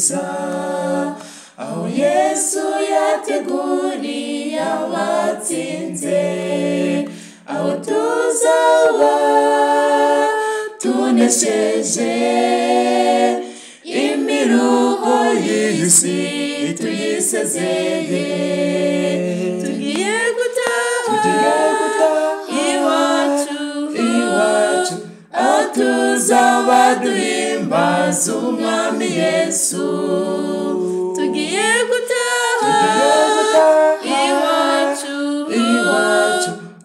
bwiza, aho Yesu yateguriye abatsinze, aho tuzaba tunesheje imiruho y'isi tuyisezeye. Tugiye gutaha iwacu, aho tuzaba duhimbaza umwami Yesu. Tugiye gutaha iwacu,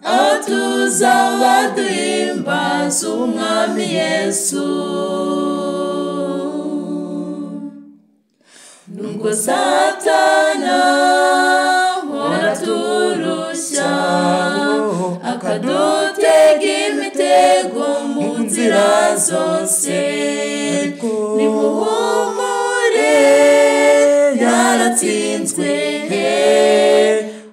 aho tuzaba duhimbaza umwami Yesu. Nubwo Satana hora turushya, akadutega imitego mu nzira zose, nimuhumure yaratsinzwe,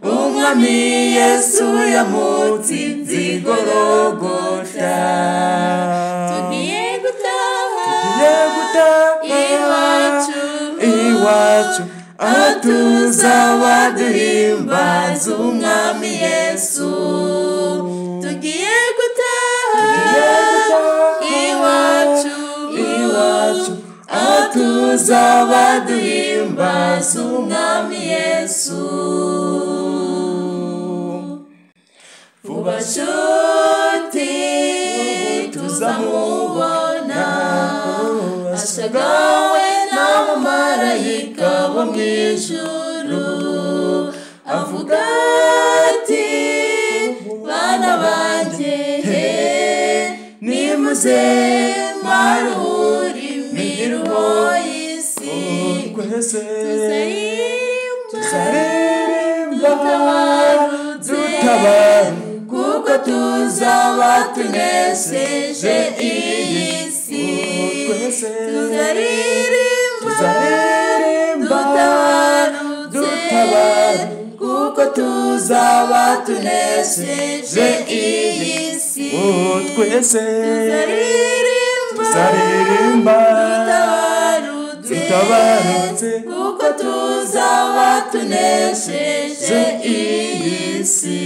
umwami Yesu yamutsinze i Gologota. Tugiye gutaha iwacu, aho tuzaba duhimbaza umwami Yesu. Tugiye gutaha iwacu, aho tuzaba duhimbaza umwami Yesu. Vuba nshuti tuzamubona, ashagawe n'abamarayika bo mu ijuru, avuga ati bana banjye nimuze maruhura imiruho y'isi, tuzaririmba dutabarutse, kuko tuzaba tunesheje iyi si. Tuzaririmba dutabarutse, kuko tuzaba tunesheje iyi si. Tuzaririmba dutabarutse, kuko tuzaba tunesheje iyi si.